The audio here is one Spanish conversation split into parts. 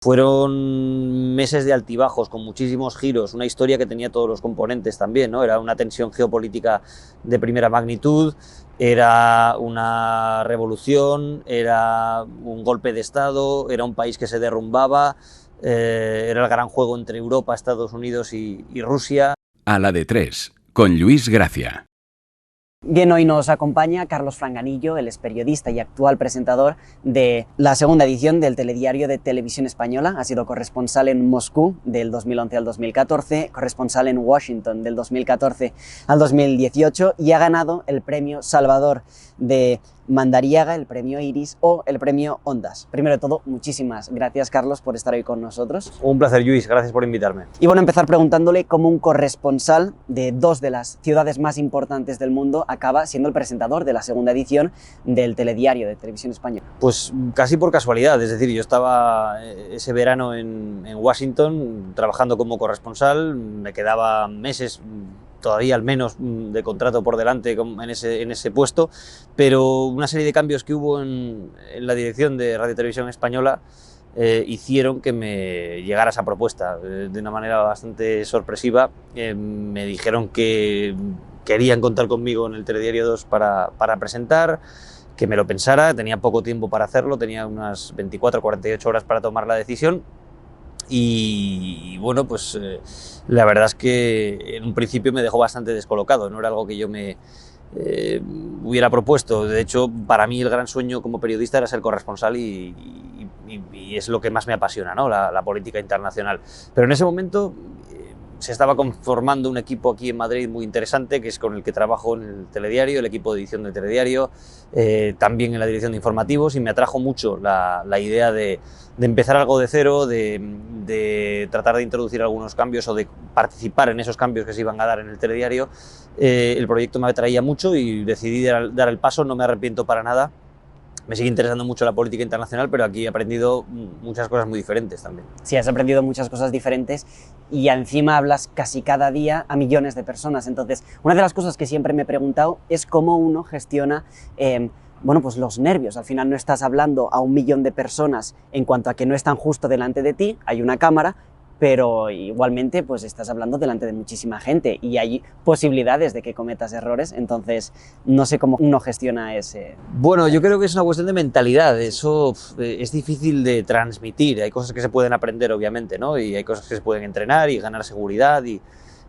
Fueron meses de altibajos, con muchísimos giros, una historia que tenía todos los componentes también, ¿no? Era una tensión geopolítica de primera magnitud, era una revolución, era un golpe de Estado, era un país que se derrumbaba, era el gran juego entre Europa, Estados Unidos y Rusia. A la de tres, con Lluís Gracia. Bien, hoy nos acompaña Carlos Franganillo, él es periodista y actual presentador de la segunda edición del Telediario de Televisión Española. Ha sido corresponsal en Moscú del 2011 al 2014, corresponsal en Washington del 2014 al 2018 y ha ganado el premio Salvador de Madariaga, el premio Iris o el premio Ondas. Primero de todo, muchísimas gracias, Carlos, por estar hoy con nosotros. Un placer, Lluís, gracias por invitarme. Y bueno, empezar preguntándole cómo un corresponsal de dos de las ciudades más importantes del mundo acaba siendo el presentador de la segunda edición del Telediario de Televisión Española. Pues casi por casualidad, es decir, yo estaba ese verano en Washington trabajando como corresponsal, me quedaba meses, todavía al menos, de contrato por delante en ese puesto, pero una serie de cambios que hubo en la dirección de Radio Televisión Española hicieron que me llegara esa propuesta de una manera bastante sorpresiva. Me dijeron que querían contar conmigo en el Telediario 2 para presentar, que me lo pensara, tenía poco tiempo para hacerlo, tenía unas 24 o 48 horas para tomar la decisión. Y bueno, pues la verdad es que en un principio me dejó bastante descolocado, no era algo que yo me hubiera propuesto. De hecho, para mí el gran sueño como periodista era ser corresponsal y es lo que más me apasiona, ¿no? La política internacional. Pero en ese momento se estaba conformando un equipo aquí en Madrid muy interesante, que es con el que trabajo en el Telediario, el equipo de edición del Telediario, también en la dirección de informativos, y me atrajo mucho la idea de empezar algo de cero, de tratar de introducir algunos cambios o de participar en esos cambios que se iban a dar en el Telediario. El proyecto me atraía mucho y decidí dar el paso, no me arrepiento para nada. Me sigue interesando mucho la política internacional, pero aquí he aprendido muchas cosas muy diferentes también. Sí, has aprendido muchas cosas diferentes y encima hablas casi cada día a millones de personas. Entonces, una de las cosas que siempre me he preguntado es cómo uno gestiona bueno, pues los nervios. Al final no estás hablando a 1 millón de personas en cuanto a que no están justo delante de ti, hay una cámara, pero igualmente pues estás hablando delante de muchísima gente y hay posibilidades de que cometas errores, entonces no sé cómo uno gestiona ese... Bueno, yo creo que es una cuestión de mentalidad, eso es difícil de transmitir, hay cosas que se pueden aprender obviamente, ¿no? Y hay cosas que se pueden entrenar y ganar seguridad,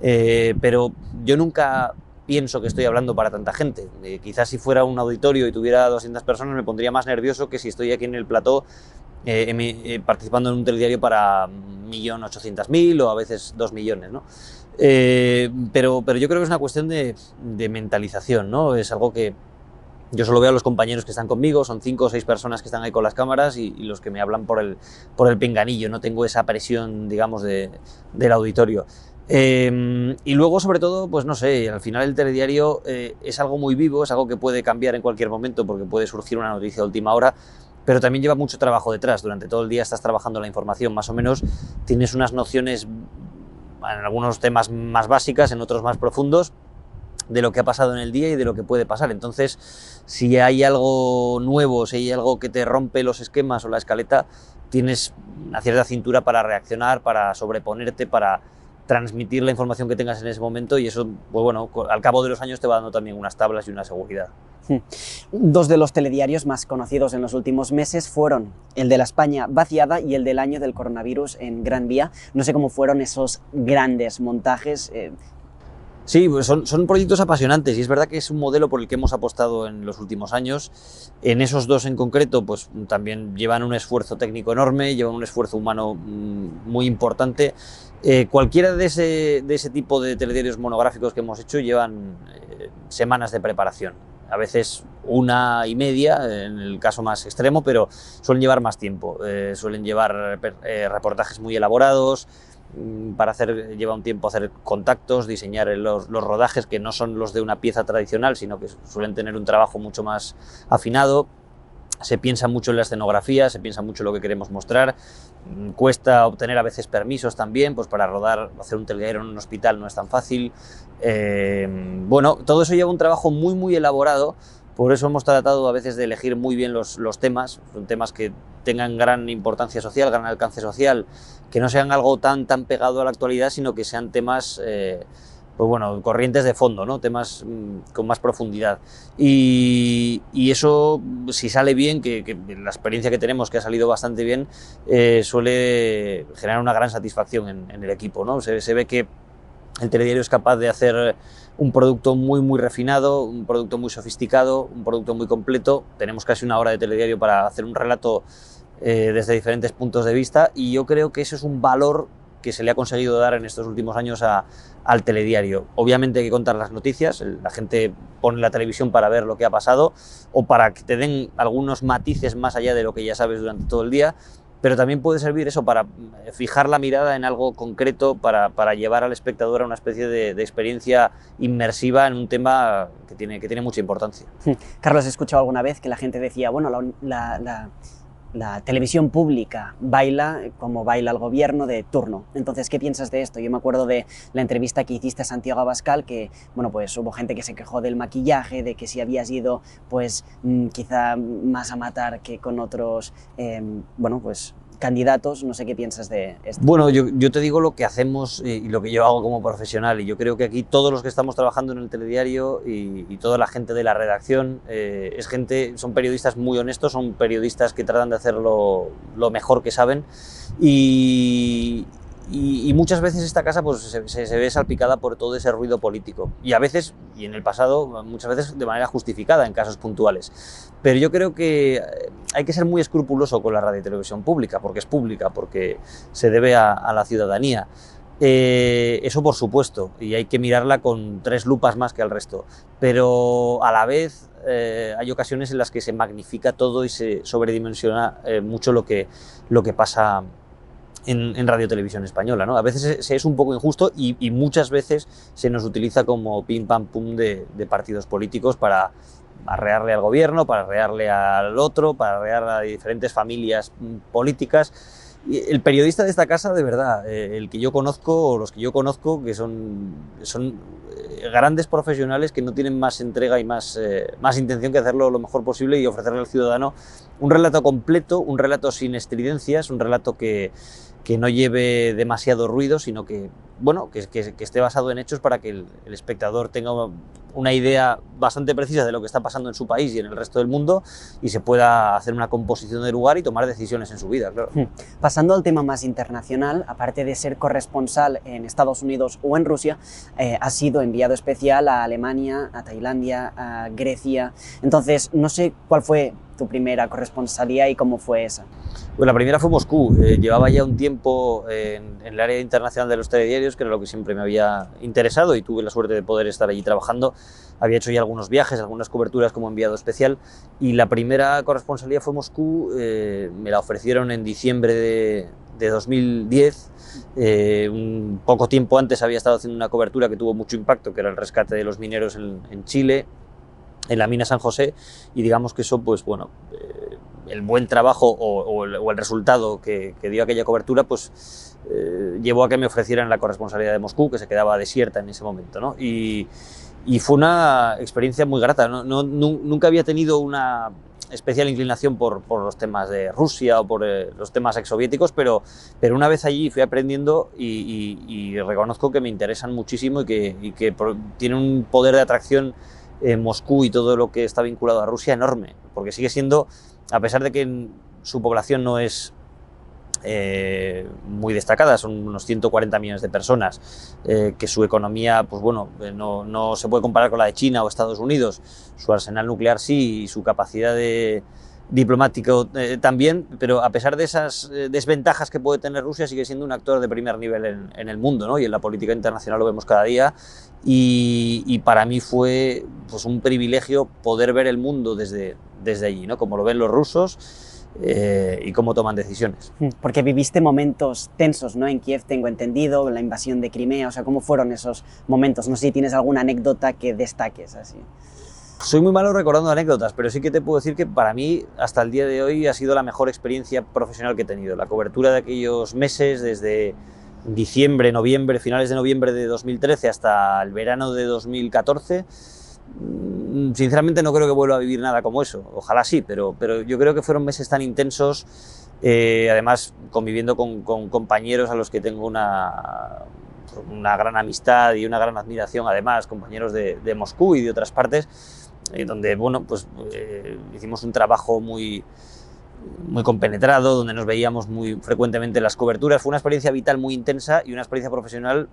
pero yo nunca pienso que estoy hablando para tanta gente. Quizás si fuera un auditorio y tuviera 200 personas me pondría más nervioso que si estoy aquí en el plató participando en un telediario para 1.800.000 o a veces 2 millones, ¿no? Pero yo creo que es una cuestión de mentalización, ¿no? Es algo que yo solo veo a los compañeros que están conmigo, son 5 o 6 personas que están ahí con las cámaras y los que me hablan por el pinganillo, no tengo esa presión, digamos, del auditorio. Y luego, sobre todo, pues no sé, al final el telediario es algo muy vivo, es algo que puede cambiar en cualquier momento porque puede surgir una noticia de última hora, pero también lleva mucho trabajo detrás. Durante todo el día estás trabajando la información, más o menos tienes unas nociones, en algunos temas más básicas, en otros más profundos, de lo que ha pasado en el día y de lo que puede pasar. Entonces, si hay algo nuevo, si hay algo que te rompe los esquemas o la escaleta, tienes una cierta cintura para reaccionar, para sobreponerte, para transmitir la información que tengas en ese momento, y eso, pues bueno, al cabo de los años te va dando también unas tablas y una seguridad. Dos de los telediarios más conocidos en los últimos meses fueron el de la España vaciada y el del año del coronavirus en Gran Vía. No sé cómo fueron esos grandes montajes. Sí, pues son proyectos apasionantes y es verdad que es un modelo por el que hemos apostado en los últimos años. En esos dos en concreto, pues también llevan un esfuerzo técnico enorme, llevan un esfuerzo humano muy importante. Cualquiera de ese tipo de telediarios monográficos que hemos hecho llevan semanas de preparación. A veces 1 y media, en el caso más extremo, pero suelen llevar más tiempo. Suelen llevar reportajes muy elaborados. Lleva un tiempo hacer contactos, diseñar los rodajes, que no son los de una pieza tradicional, sino que suelen tener un trabajo mucho más afinado. Se piensa mucho en la escenografía, se piensa mucho en lo que queremos mostrar. Cuesta obtener a veces permisos también, pues para rodar, hacer un telediario en un hospital no es tan fácil. Bueno, todo eso lleva un trabajo muy elaborado Por eso hemos tratado a veces de elegir muy bien los temas, son temas que tengan gran importancia social, gran alcance social, que no sean algo tan pegado a la actualidad, sino que sean temas pues bueno, corrientes de fondo, ¿no? Temas con más profundidad. Y eso, si sale bien, que la experiencia que tenemos, que ha salido bastante bien, suele generar una gran satisfacción en el equipo, ¿no? Se ve que el telediario es capaz de hacer un producto muy refinado, un producto muy sofisticado, un producto muy completo. Tenemos casi una hora de telediario para hacer un relato desde diferentes puntos de vista, y yo creo que eso es un valor que se le ha conseguido dar en estos últimos años al telediario. Obviamente hay que contar las noticias, la gente pone la televisión para ver lo que ha pasado o para que te den algunos matices más allá de lo que ya sabes durante todo el día, pero también puede servir eso para fijar la mirada en algo concreto, para llevar al espectador a una especie de experiencia inmersiva en un tema que tiene mucha importancia. Carlos, he escuchado alguna vez que la gente decía, bueno, la televisión pública baila como baila el gobierno de turno. Entonces, ¿qué piensas de esto? Yo me acuerdo de la entrevista que hiciste a Santiago Abascal, que, bueno, pues hubo gente que se quejó del maquillaje, de que si habías ido, pues, quizá más a matar que con otros, bueno, pues, candidatos. No sé qué piensas de esto. Bueno, yo te digo lo que hacemos y lo que yo hago como profesional, y yo creo que aquí todos los que estamos trabajando en el telediario y toda la gente de la redacción son periodistas muy honestos, son periodistas que tratan de hacerlo lo mejor que saben, y muchas veces esta casa pues se ve salpicada por todo ese ruido político, y a veces, y en el pasado, muchas veces de manera justificada en casos puntuales. Pero yo creo que hay que ser muy escrupuloso con la radio y televisión pública, porque se debe a la ciudadanía. Eso por supuesto, y hay que mirarla con 3 lupas más que al resto, pero a la vez hay ocasiones en las que se magnifica todo y se sobredimensiona mucho lo que pasa en Radio Televisión Española, ¿no? A veces es un poco injusto y muchas veces se nos utiliza como pim pam pum de partidos políticos para arrearle al gobierno, para arrearle al otro, para arrear a diferentes familias políticas. Y el periodista de esta casa, de verdad, el que yo conozco, o los que yo conozco, que son grandes profesionales que no tienen más entrega y más intención que hacerlo lo mejor posible y ofrecerle al ciudadano un relato completo, un relato sin estridencias, un relato que no lleve demasiado ruido, sino que, bueno, que esté basado en hechos para que el espectador tenga una idea bastante precisa de lo que está pasando en su país y en el resto del mundo, y se pueda hacer una composición del lugar y tomar decisiones en su vida, claro. Pasando al tema más internacional, aparte de ser corresponsal en Estados Unidos o en Rusia, has sido enviado especial a Alemania, a Tailandia, a Grecia. Entonces, no sé cuál fue tu primera corresponsalía y cómo fue esa. Pues la primera fue Moscú. Llevaba ya un tiempo en el área internacional de los telediarios, que era lo que siempre me había interesado, y tuve la suerte de poder estar allí trabajando. Había hecho ya algunos viajes, algunas coberturas como enviado especial, y la primera corresponsalía fue Moscú. Me la ofrecieron en diciembre de 2010. Un poco tiempo antes había estado haciendo una cobertura que tuvo mucho impacto, que era el rescate de los mineros en Chile, en la mina San José, y digamos que eso, pues bueno, el buen trabajo o el resultado que dio aquella cobertura, pues llevó a que me ofrecieran la corresponsalía de Moscú, que se quedaba desierta en ese momento, ¿no? Y fue una experiencia muy grata. Nunca había tenido una especial inclinación por los temas de Rusia o por los temas exsoviéticos, pero una vez allí fui aprendiendo y reconozco que me interesan muchísimo y que tiene un poder de atracción Moscú y todo lo que está vinculado a Rusia enorme, porque sigue siendo, a pesar de que su población no es muy destacada, son unos 140 millones de personas, que su economía, pues bueno, no se puede comparar con la de China o Estados Unidos, su arsenal nuclear sí, y su capacidad diplomático también, pero a pesar de esas desventajas que puede tener Rusia, sigue siendo un actor de primer nivel en el mundo, ¿no? Y en la política internacional lo vemos cada día, y para mí fue pues un privilegio poder ver el mundo desde allí, ¿no? Como lo ven los rusos y cómo toman decisiones. Porque viviste momentos tensos, ¿no? En Kiev, tengo entendido, la invasión de Crimea, o sea, ¿cómo fueron esos momentos? No sé si tienes alguna anécdota que destaques así. Soy muy malo recordando anécdotas, pero sí que te puedo decir que para mí, hasta el día de hoy, ha sido la mejor experiencia profesional que he tenido. La cobertura de aquellos meses, desde diciembre, noviembre, finales de noviembre de 2013 hasta el verano de 2014, Sinceramente no creo que vuelva a vivir nada como eso, ojalá sí, pero yo creo que fueron meses tan intensos, además conviviendo con compañeros a los que tengo una gran amistad y una gran admiración, además, compañeros de Moscú y de otras partes, donde, bueno, pues hicimos un trabajo muy compenetrado, donde nos veíamos muy frecuentemente en las coberturas. Fue una experiencia vital muy intensa y una experiencia profesional,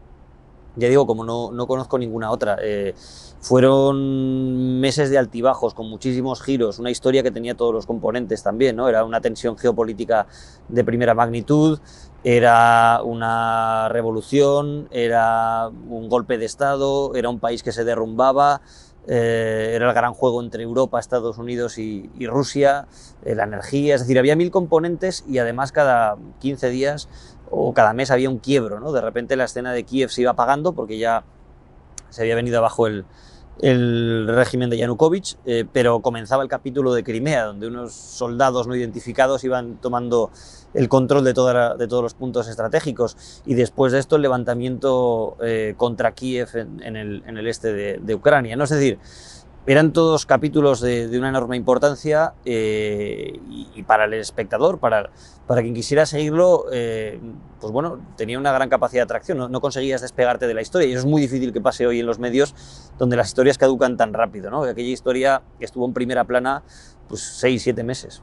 ya digo, como no conozco ninguna otra. Fueron meses de altibajos, con muchísimos giros, una historia que tenía todos los componentes también, ¿no? Era una tensión geopolítica de primera magnitud, era una revolución, era un golpe de Estado, era un país que se derrumbaba, era el gran juego entre Europa, Estados Unidos y Rusia, la energía, es decir, había 1000 componentes y además cada 15 días o cada mes había un quiebro, ¿no? De repente la escena de Kiev se iba apagando porque ya se había venido abajo el régimen de Yanukovych, pero comenzaba el capítulo de Crimea, donde unos soldados no identificados iban tomando el control de todos los puntos estratégicos, y después de esto el levantamiento contra Kiev en el este de Ucrania, ¿no? Es decir, eran todos capítulos de una enorme importancia, y para el espectador, para quien quisiera seguirlo, pues bueno, tenía una gran capacidad de atracción, no conseguías despegarte de la historia, y eso es muy difícil que pase hoy en los medios, donde las historias caducan tan rápido, ¿no? Aquella historia estuvo en primera plana pues 6-7 meses.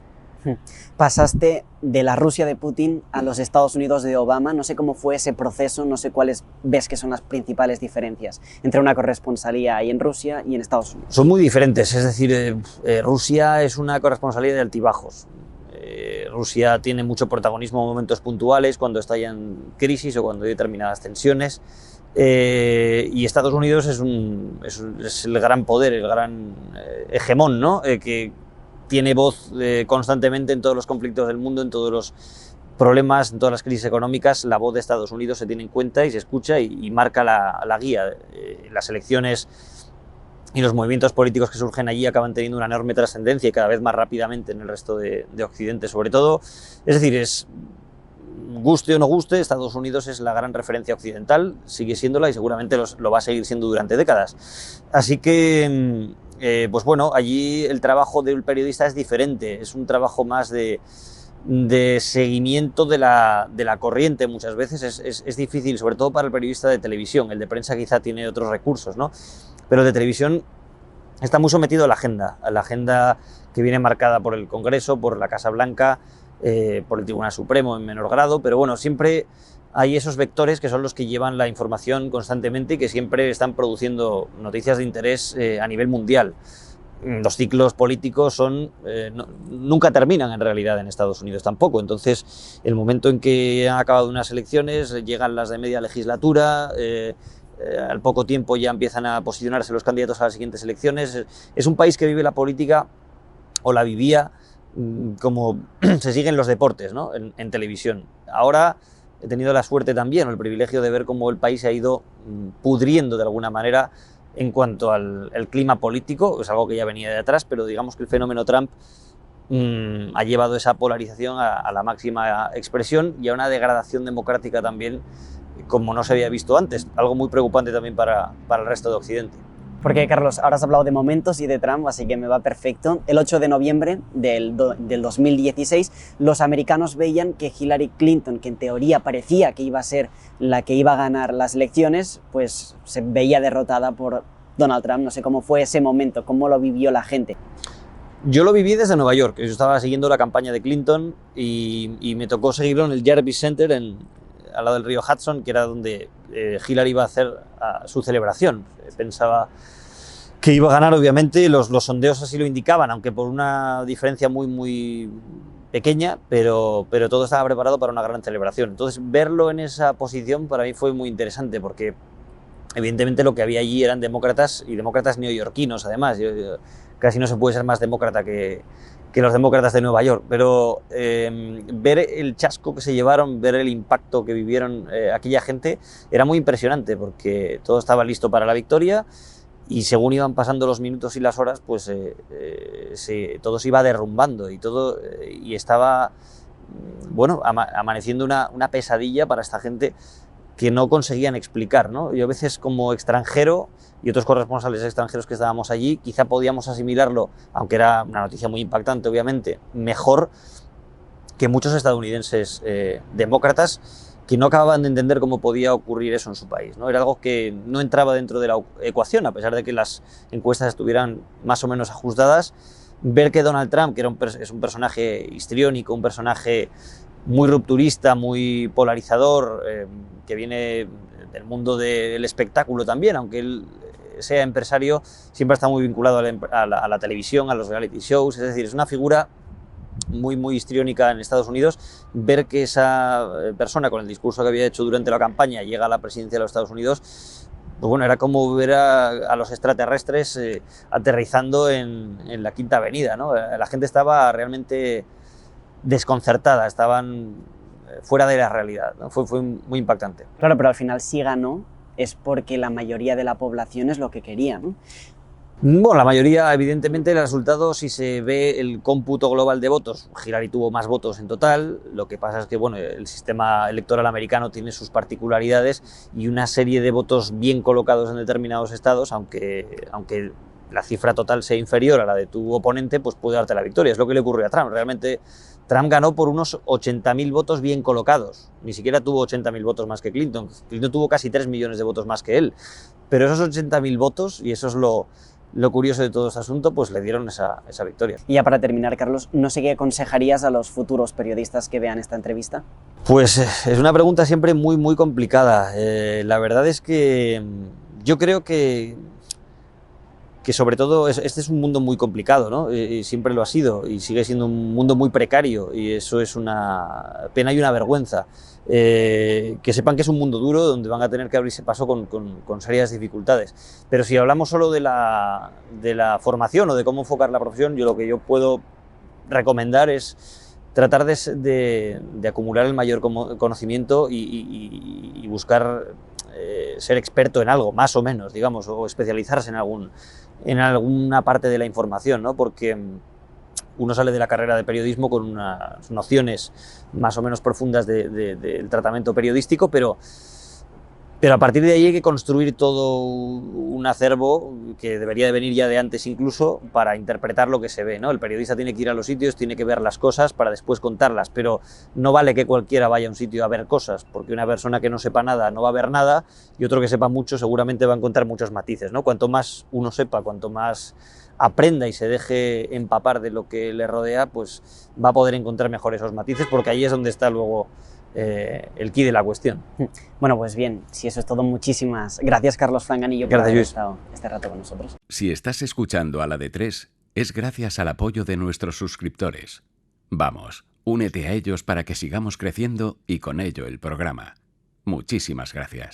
Pasaste de la Rusia de Putin a los Estados Unidos de Obama. No sé cómo fue ese proceso, no sé cuáles ves que son las principales diferencias entre una corresponsalía ahí en Rusia y en Estados Unidos. Son muy diferentes, es decir, Rusia es una corresponsalía de altibajos. Rusia tiene mucho protagonismo en momentos puntuales, cuando estallan crisis o cuando hay determinadas tensiones. Y Estados Unidos es el gran poder, el gran hegemón, ¿no? Que tiene voz constantemente en todos los conflictos del mundo, en todos los problemas, en todas las crisis económicas. La voz de Estados Unidos se tiene en cuenta y se escucha y marca la guía. Las elecciones y los movimientos políticos que surgen allí acaban teniendo una enorme trascendencia y cada vez más rápidamente en el resto de Occidente, sobre todo. Es decir, guste o no guste, Estados Unidos es la gran referencia occidental, sigue siéndola y seguramente lo va a seguir siendo durante décadas. Así que, pues bueno, allí el trabajo del periodista es diferente, es un trabajo más de seguimiento de la corriente. Muchas veces es difícil, sobre todo para el periodista de televisión. El de prensa quizá tiene otros recursos, ¿no? Pero el de televisión está muy sometido a la agenda que viene marcada por el Congreso, por la Casa Blanca, por el Tribunal Supremo en menor grado, pero bueno, siempre hay esos vectores que son los que llevan la información constantemente y que siempre están produciendo noticias de interés a nivel mundial. Los ciclos políticos nunca terminan en realidad en Estados Unidos tampoco, entonces el momento en que han acabado unas elecciones, llegan las de media legislatura, al poco tiempo ya empiezan a posicionarse los candidatos a las siguientes elecciones. Es un país que vive la política, o la vivía, como se siguen los deportes, ¿no? en televisión. Ahora he tenido la suerte también, o el privilegio de ver cómo el país se ha ido pudriendo de alguna manera en cuanto al clima político. Es algo que ya venía de atrás, pero digamos que el fenómeno Trump ha llevado esa polarización a la máxima expresión y a una degradación democrática también como no se había visto antes, algo muy preocupante también para el resto de Occidente. Porque, Carlos, ahora has hablado de momentos y de Trump, así que me va perfecto. El 8 de noviembre del 2016, los americanos veían que Hillary Clinton, que en teoría parecía que iba a ser la que iba a ganar las elecciones, pues se veía derrotada por Donald Trump. No sé cómo fue ese momento, cómo lo vivió la gente. Yo lo viví desde Nueva York. Yo estaba siguiendo la campaña de Clinton y me tocó seguirlo en el Jarvis Center, al lado del río Hudson, que era donde Hillary iba a hacer su celebración. Pensaba que iba a ganar, obviamente, los sondeos así lo indicaban, aunque por una diferencia muy pequeña, pero todo estaba preparado para una gran celebración. Entonces, verlo en esa posición para mí fue muy interesante, porque evidentemente lo que había allí eran demócratas, y demócratas neoyorquinos, además. Casi no se puede ser más demócrata que los demócratas de Nueva York, pero ver el chasco que se llevaron, ver el impacto que vivieron aquella gente, era muy impresionante, porque todo estaba listo para la victoria y según iban pasando los minutos y las horas, pues todo se iba derrumbando y estaba, bueno, amaneciendo una pesadilla para esta gente que no conseguían explicar, ¿no? Yo a veces como extranjero y otros corresponsales extranjeros que estábamos allí, quizá podíamos asimilarlo, aunque era una noticia muy impactante, obviamente, mejor que muchos estadounidenses demócratas que no acababan de entender cómo podía ocurrir eso en su país, ¿no? Era algo que no entraba dentro de la ecuación, a pesar de que las encuestas estuvieran más o menos ajustadas. Ver que Donald Trump, que es un personaje histriónico, un personaje muy rupturista, muy polarizador, que viene del mundo del espectáculo también, aunque él sea empresario, siempre está muy vinculado a la televisión, a los reality shows, es decir, es una figura muy histriónica en Estados Unidos. Ver que esa persona, con el discurso que había hecho durante la campaña, llega a la presidencia de los Estados Unidos, pues bueno, era como ver a los extraterrestres aterrizando en la Quinta Avenida, ¿no? La gente estaba realmente desconcertada, estaban fuera de la realidad, ¿no? Fue muy impactante. Claro, pero al final si ganó es porque la mayoría de la población es lo que quería, ¿no? Bueno, la mayoría, evidentemente, el resultado, si se ve el cómputo global de votos, Hillary tuvo más votos en total. Lo que pasa es que bueno, el sistema electoral americano tiene sus particularidades y una serie de votos bien colocados en determinados estados, aunque la cifra total sea inferior a la de tu oponente, pues puede darte la victoria. Es lo que le ocurrió a Trump. Realmente Trump ganó por unos 80.000 votos bien colocados. Ni siquiera tuvo 80.000 votos más que Clinton. Clinton tuvo casi 3 millones de votos más que él. Pero esos 80.000 votos, y eso es lo curioso de todo este asunto, pues le dieron esa victoria. Y ya para terminar, Carlos, no sé qué aconsejarías a los futuros periodistas que vean esta entrevista. Pues es una pregunta siempre muy complicada. La verdad es que yo creo que sobre todo este es un mundo muy complicado, ¿no? Y siempre lo ha sido y sigue siendo un mundo muy precario, y eso es una pena y una vergüenza. Que sepan que es un mundo duro donde van a tener que abrirse paso con serias dificultades. Pero si hablamos solo de la formación o de cómo enfocar la profesión, lo que yo puedo recomendar es tratar de acumular el mayor conocimiento y buscar ser experto en algo, más o menos, digamos, o especializarse en alguna parte de la información, ¿no? Porque uno sale de la carrera de periodismo con unas nociones más o menos profundas del tratamiento periodístico, pero a partir de ahí hay que construir todo un acervo que debería de venir ya de antes incluso para interpretar lo que se ve, ¿no? El periodista tiene que ir a los sitios, tiene que ver las cosas para después contarlas, pero no vale que cualquiera vaya a un sitio a ver cosas, porque una persona que no sepa nada no va a ver nada y otro que sepa mucho seguramente va a encontrar muchos matices, ¿no? Cuanto más uno sepa, cuanto más aprenda y se deje empapar de lo que le rodea, pues va a poder encontrar mejor esos matices, porque ahí es donde está luego el quid de la cuestión. Bueno, pues bien, si eso es todo, muchísimas gracias, Carlos Franganillo, por haber estado este rato con nosotros. Si estás escuchando a la de 3, es gracias al apoyo de nuestros suscriptores. Vamos, únete a ellos para que sigamos creciendo y con ello el programa. Muchísimas gracias.